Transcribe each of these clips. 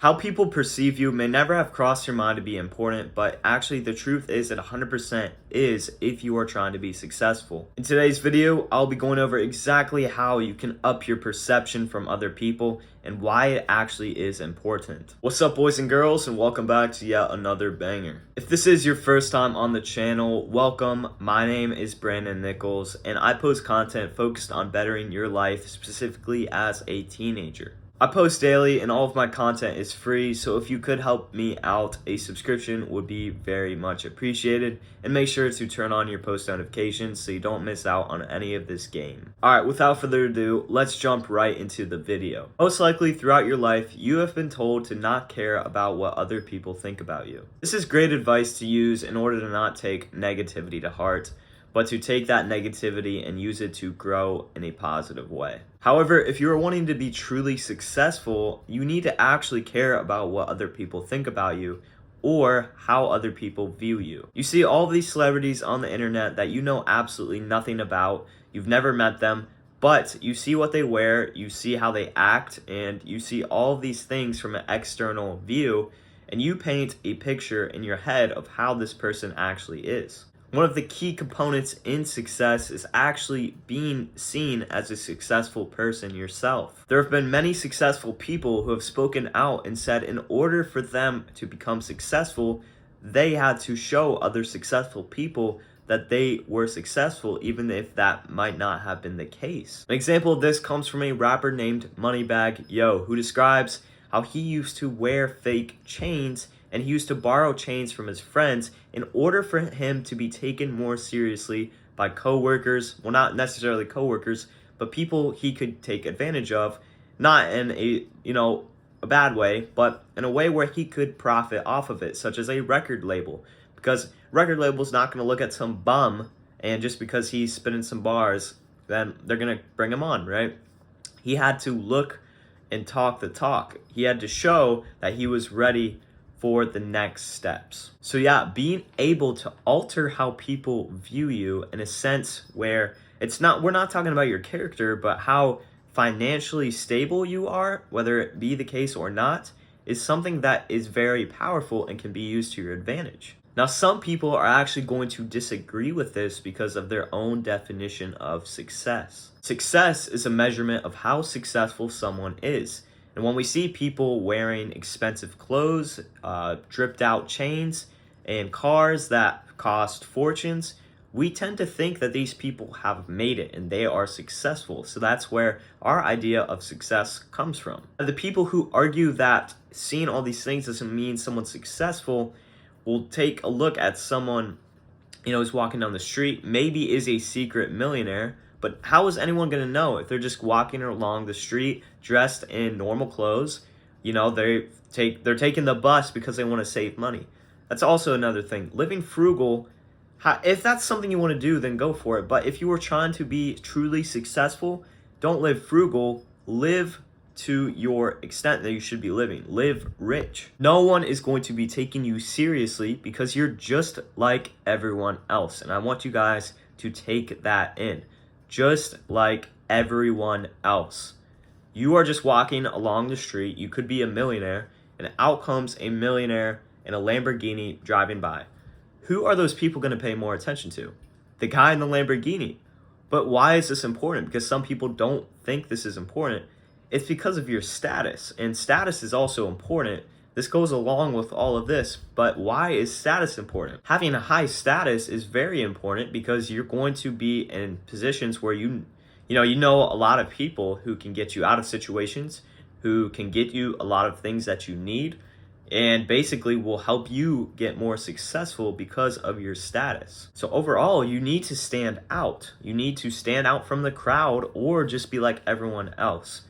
How people perceive you may never have crossed your mind to be important, but actually the truth is it 100% is if you are trying to be successful. In today's video, I'll be going over exactly how you can up your perception from other people and why it actually is important. What's up, boys and girls, and welcome back to yet another banger. If this is your first time on the channel, welcome. My name is Brandon Nichols, and I post content focused on bettering your life, specifically as a teenager. I post daily and all of my content is free, so if you could help me out, a subscription would be very much appreciated, and make sure to turn on your post notifications so you don't miss out on any of this game. Alright, without further ado, let's jump right into the video. Most likely throughout your life, you have been told to not care about what other people think about you. This is great advice to use in order to not take negativity to heart, but to take that negativity and use it to grow in a positive way. However, if you are wanting to be truly successful, you need to actually care about what other people think about you or how other people view you. You see all these celebrities on the internet that you know absolutely nothing about, you've never met them, but you see what they wear, you see how they act, and you see all of these things from an external view, and you paint a picture in your head of how this person actually is. One of the key components in success is actually being seen as a successful person yourself. There have been many successful people who have spoken out and said in order for them to become successful, they had to show other successful people that they were successful, even if that might not have been the case. An example of this comes from a rapper named Moneybagg Yo, who describes how he used to wear fake chains and he used to borrow chains from his friends in order for him to be taken more seriously by coworkers, well, not necessarily coworkers, but people he could take advantage of, not in a bad way, but in a way where he could profit off of it, such as a record label, because record label's not going to look at some bum and just because he's spinning some bars, then they're going to bring him on, right? He had to look and talk the talk. He had to show that he was ready for the next steps. So yeah, being able to alter how people view you in a sense where we're not talking about your character, but how financially stable you are, whether it be the case or not, is something that is very powerful and can be used to your advantage. Now, some people are actually going to disagree with this because of their own definition of success. Success is a measurement of how successful someone is. And when we see people wearing expensive clothes, dripped out chains, and cars that cost fortunes, we tend to think that these people have made it and they are successful. So that's where our idea of success comes from. The people who argue that seeing all these things doesn't mean someone's successful will take a look at someone, who's walking down the street, maybe is a secret millionaire, but how is anyone going to know if they're just walking along the street dressed in normal clothes? They're taking the bus because they want to save money. That's also another thing. Living frugal, if that's something you want to do, then go for it. But if you are trying to be truly successful, don't live frugal. Live to your extent that you should be living. Live rich. No one is going to be taking you seriously because you're just like everyone else. And I want you guys to take that in. Just like everyone else. You are just walking along the street. You could be a millionaire, and out comes a millionaire in a Lamborghini driving by. Who are those people going to pay more attention to? The guy in the Lamborghini. But why is this important? Because some people don't think this is important. It's because of your status, and status is also important. This goes along with all of this, but why is status important? Having a high status is very important because you're going to be in positions where you know a lot of people who can get you out of situations, who can get you a lot of things that you need, and basically will help you get more successful because of your status. So overall, you need to stand out. You need to stand out from the crowd or just be like everyone else.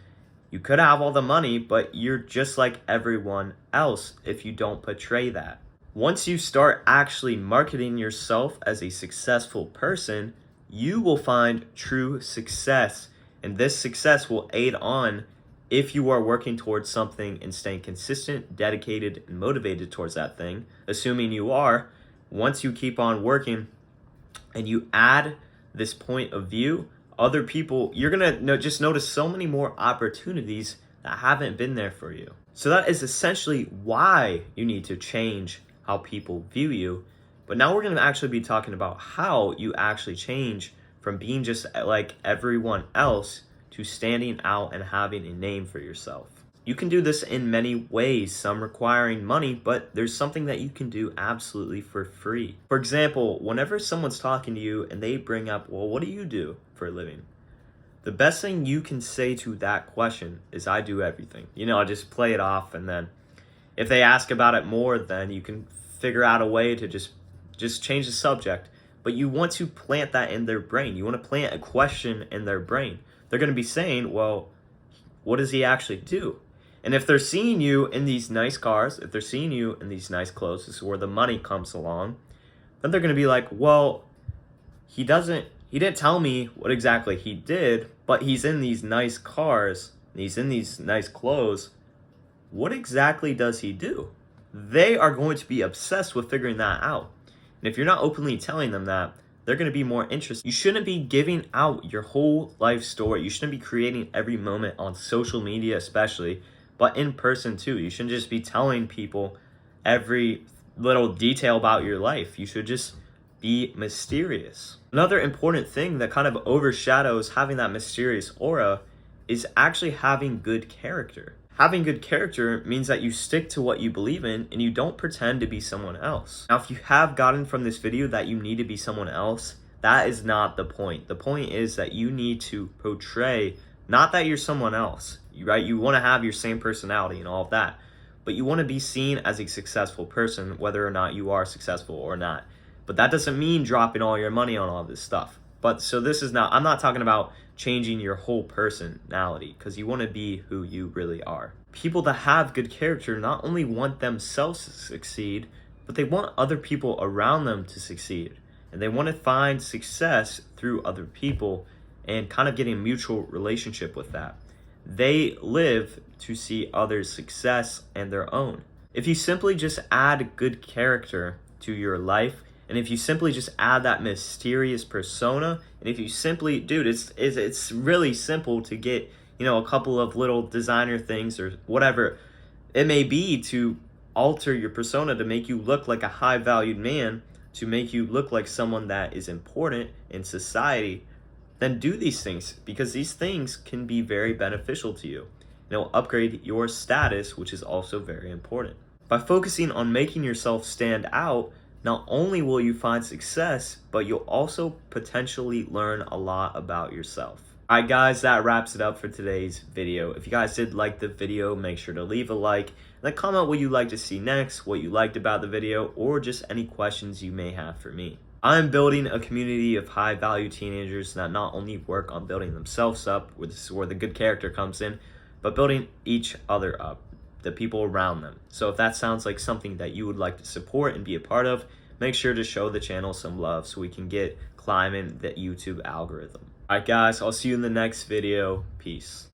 You could have all the money, but you're just like everyone else if you don't portray that. Once you start actually marketing yourself as a successful person, you will find true success. And this success will aid on if you are working towards something and staying consistent, dedicated, and motivated towards that thing. Assuming you are, once you keep on working and you add this point of view, other people, you're going to just notice so many more opportunities that haven't been there for you. So that is essentially why you need to change how people view you. But now we're going to actually be talking about how you actually change from being just like everyone else to standing out and having a name for yourself. You can do this in many ways, some requiring money, but there's something that you can do absolutely for free. For example, whenever someone's talking to you and they bring up, well, what do you do for a living? The best thing you can say to that question is, I do everything. Just play it off, and then if they ask about it more, then you can figure out a way to just change the subject. But you want to plant that in their brain. You want to plant a question in their brain. They're going to be saying, well, what does he actually do? And if they're seeing you in these nice cars, if they're seeing you in these nice clothes, this is where the money comes along, then they're going to be like, well, he didn't tell me what exactly he did, but he's in these nice cars, he's in these nice clothes. What exactly does he do? They are going to be obsessed with figuring that out. And if you're not openly telling them that, they're going to be more interested. You shouldn't be giving out your whole life story. You shouldn't be creating every moment on social media especially, but in person too. You shouldn't just be telling people every little detail about your life. You should just be mysterious. Another important thing that kind of overshadows having that mysterious aura is actually having good character. Having good character means that you stick to what you believe in and you don't pretend to be someone else. Now, if you have gotten from this video that you need to be someone else, that is not the point. The point is that you need to portray, not that you're someone else, right? You want to have your same personality and all of that, but you want to be seen as a successful person, whether or not you are successful or not. But that doesn't mean dropping all your money on all this stuff. But so this is not, I'm not talking about changing your whole personality, because you want to be who you really are. People that have good character not only want themselves to succeed, but they want other people around them to succeed. And they want to find success through other people and kind of getting a mutual relationship with that. They live to see others' success and their own. If you simply just add good character to your life, and if you simply just add that mysterious persona, and if you simply, dude, it's really simple to get, a couple of little designer things or whatever it may be to alter your persona to make you look like a high valued man, to make you look like someone that is important in society, then do these things, because these things can be very beneficial to you. It'll upgrade your status, which is also very important. By focusing on making yourself stand out, not only will you find success, but you'll also potentially learn a lot about yourself. Alright guys, that wraps it up for today's video. If you guys did like the video, make sure to leave a like, and then comment what you'd like to see next, what you liked about the video, or just any questions you may have for me. I'm building a community of high value teenagers that not only work on building themselves up, which is where the good character comes in, but building each other up, the people around them. So if that sounds like something that you would like to support and be a part of, make sure to show the channel some love so we can get climbing the YouTube algorithm. Alright guys, I'll see you in the next video. Peace.